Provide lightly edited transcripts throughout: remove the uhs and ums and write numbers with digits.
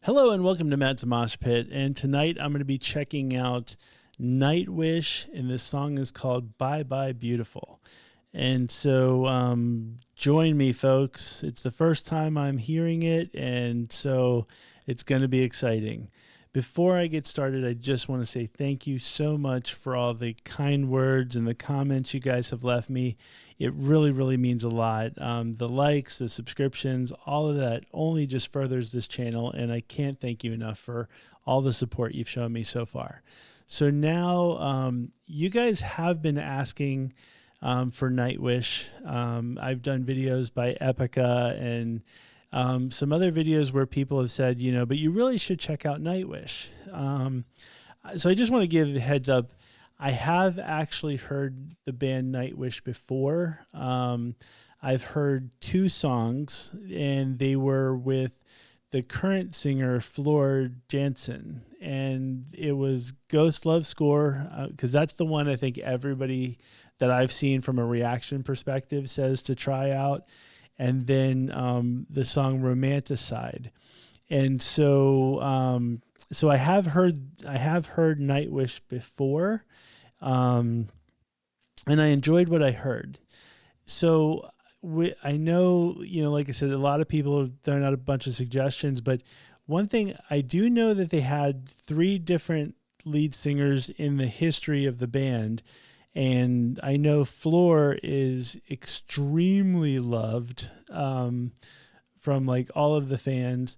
Hello and welcome to Matt's Mosh Pit. And tonight I'm going to be checking out Nightwish, and this song is called Bye Bye Beautiful. And so join me, folks. It's the first time I'm hearing it, and so it's going to be exciting. Before I get started, I just want to say thank you so much for all the kind words and the comments you guys have left me. It really, really means a lot. The likes, the subscriptions, all of that only just furthers this channel, and I can't thank you enough for all the support you've shown me so far. So now you guys have been asking for Nightwish. I've done videos by Epica and some other videos where people have said, you know, but you really should check out Nightwish. So I just want to give a heads up. I have actually heard the band Nightwish before. I've heard 2 songs, and they were with the current singer, Floor Jansen. And it was Ghost Love Score, because that's the one I think everybody that I've seen from a reaction perspective says to try out. And then the song Romanticide. And so so I have heard Nightwish before, and I enjoyed what I heard. So I know, you know, like I said, a lot of people have thrown out a bunch of suggestions, but one thing I do know that they had 3 different lead singers in the history of the band. And I know Floor is extremely loved from like all of the fans.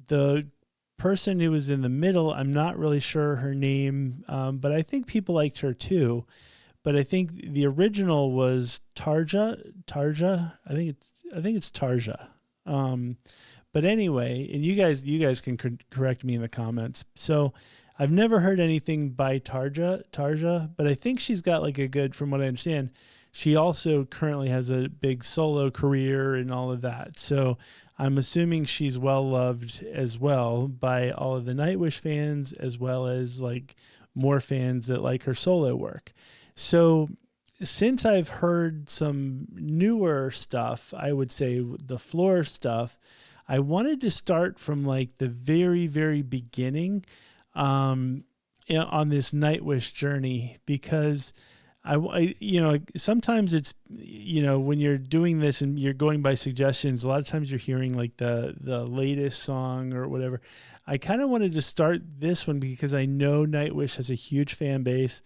The person who was in the middle, I'm not really sure her name, but I think people liked her too. But I think the original was Tarja. I think it's Tarja. But anyway, and you guys can correct me in the comments. So I've never heard anything by Tarja, but I think she's got like a good, from what I understand, she also currently has a big solo career and all of that. So I'm assuming she's well loved as well by all of the Nightwish fans, as well as like more fans that like her solo work. So since I've heard some newer stuff, I would say the Floor stuff, I wanted to start from like the very, very beginning on this Nightwish journey, because I you know, sometimes it's, you know, when you're doing this and you're going by suggestions, a lot of times you're hearing like the latest song or whatever. I kind of wanted to start this one because I know Nightwish has a huge fan base,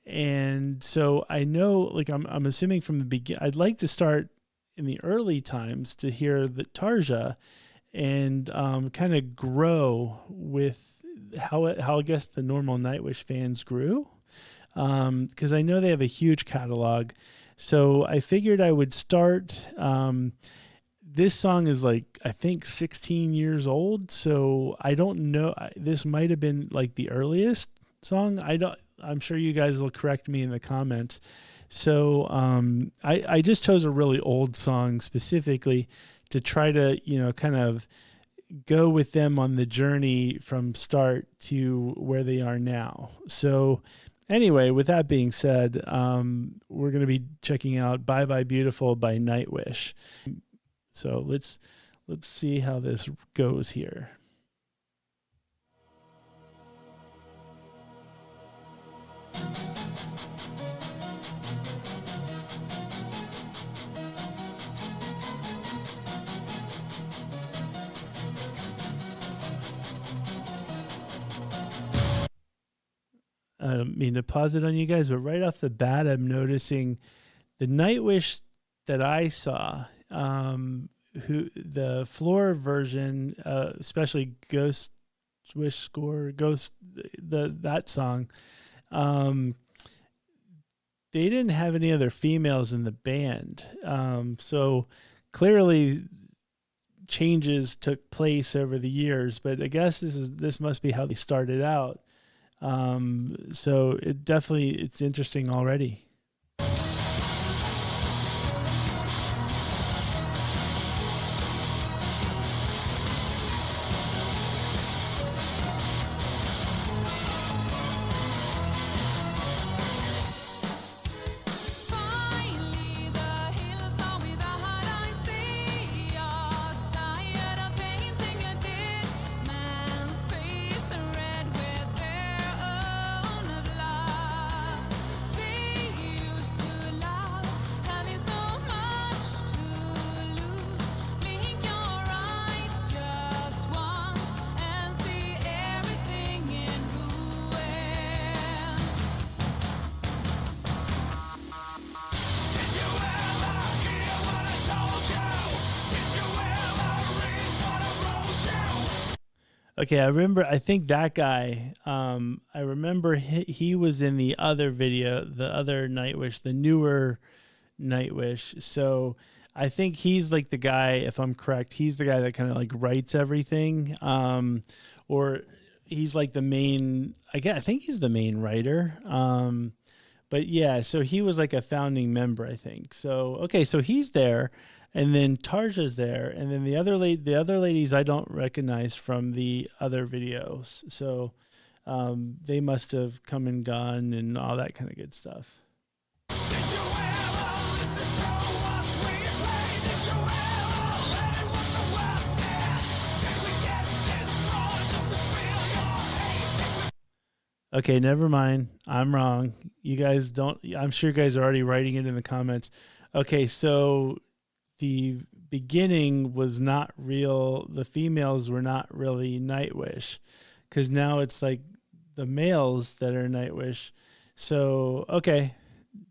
and so I know, like, I'm assuming from the beginning, I'd like to start in the early times to hear the Tarja and kind of grow with how I guess the normal Nightwish fans grew, because I know they have a huge catalog. So I figured I would start. This song is like, I think 16 years old, so I don't know. This might have been like the earliest song. I'm sure you guys will correct me in the comments. So I just chose a really old song specifically to try to, you know, kind of go with them on the journey from start to where they are now. So anyway, with that being said, we're going to be checking out Bye Bye Beautiful by Nightwish. So let's see how this goes here. I don't mean to pause it on you guys, but right off the bat, I'm noticing the Nightwish that I saw, who the Floor version, especially Ghost Wish Score, that song, they didn't have any other females in the band. So clearly changes took place over the years, but I guess this must be how they started out. So it's interesting already. Man Okay, I remember. I think that guy. I remember he was in the other video, the other Nightwish, the newer Nightwish. So I think he's like the guy. If I'm correct, he's the guy that kind of like writes everything. Or he's like the main. I think he's the main writer. But yeah, so he was like a founding member, I think. So okay, so he's there, and then Tarja's there, and then the other ladies I don't recognize from the other videos. So they must have come and gone and all that kind of good stuff. Okay, never mind. I'm wrong. You guys don't. I'm sure you guys are already writing it in the comments. Okay, so the beginning was not real. The females were not really Nightwish, because now it's like the males that are Nightwish. So okay,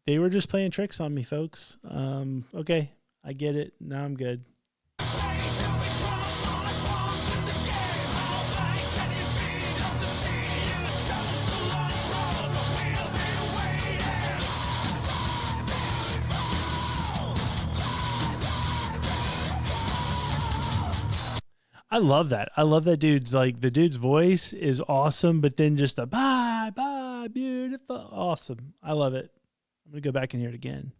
they were just playing tricks on me, folks. Okay, I get it. Now I'm good. I love that. I love that dude's like the dude's voice is awesome, but then just the bye bye beautiful, awesome. I love it. I'm gonna go back and hear it again.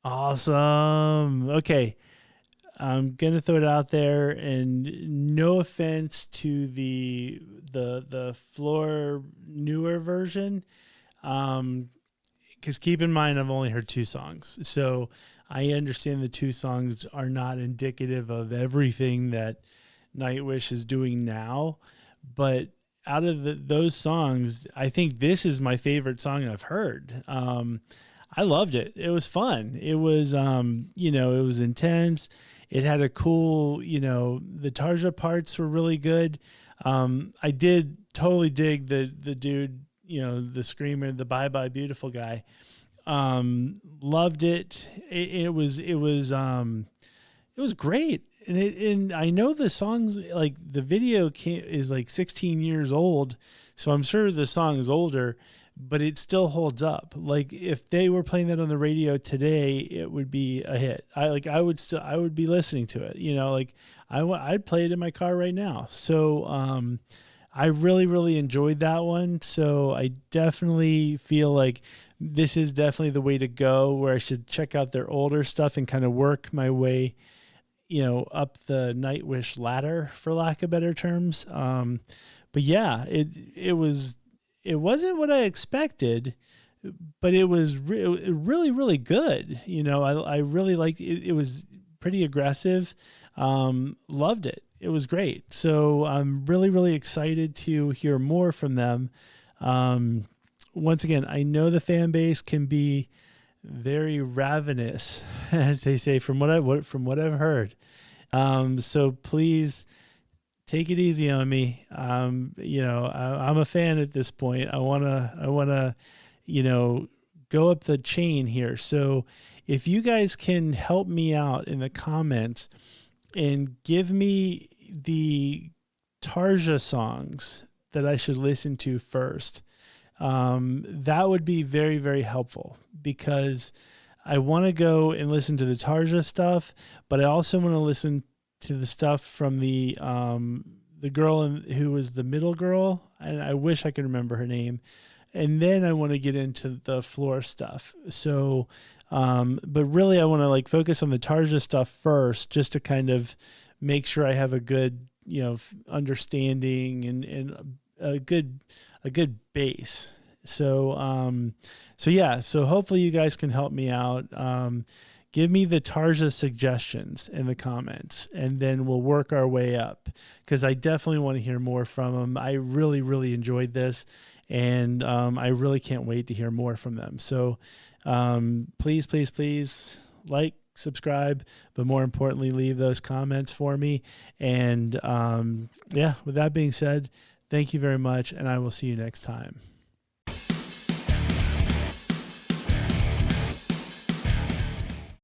Awesome. Okay. I'm gonna throw it out there, and no offense to the floor newer version, because keep in mind I've only heard two songs, so I understand the two songs are not indicative of everything that Nightwish is doing now, but out of those songs, I think this is my favorite song I've heard. I loved it. It was fun. It was, it was intense. It had a cool, the Tarja parts were really good. I did totally dig the dude, the screamer, the Bye Bye Beautiful guy. Loved it. It was great. And I know the songs, like the video is like 16 years old, so I'm sure the song is older, but it still holds up. Like if they were playing that on the radio today, it would be a hit. I would be listening to it. I'd play it in my car right now. So I really, really enjoyed that one. So I definitely feel like this is definitely the way to go, where I should check out their older stuff and kind of work my way, up the Nightwish ladder, for lack of better terms. But yeah, it wasn't what I expected, but it was really, really good. I really liked it. It was pretty aggressive. Loved it. It was great. So I'm really, really excited to hear more from them. Once again, I know the fan base can be very ravenous, as they say, from what I've heard. So please take it easy on me. I'm a fan at this point. I wanna, go up the chain here. So if you guys can help me out in the comments and give me the Tarja songs that I should listen to first, that would be very, very helpful, because I want to go and listen to the Tarja stuff, but I also want to listen to the stuff from the girl who was the middle girl, and I wish I could remember her name. And then I want to get into the Floor stuff. So, but really I want to focus on the Tarja stuff first, just to kind of make sure I have a good, understanding and a good base. So hopefully you guys can help me out. Give me the Tarja suggestions in the comments, and then we'll work our way up, because I definitely want to hear more from them. I really, really enjoyed this, and I really can't wait to hear more from them. So please, please, please subscribe, but more importantly, leave those comments for me. And with that being said, thank you very much, and I will see you next time.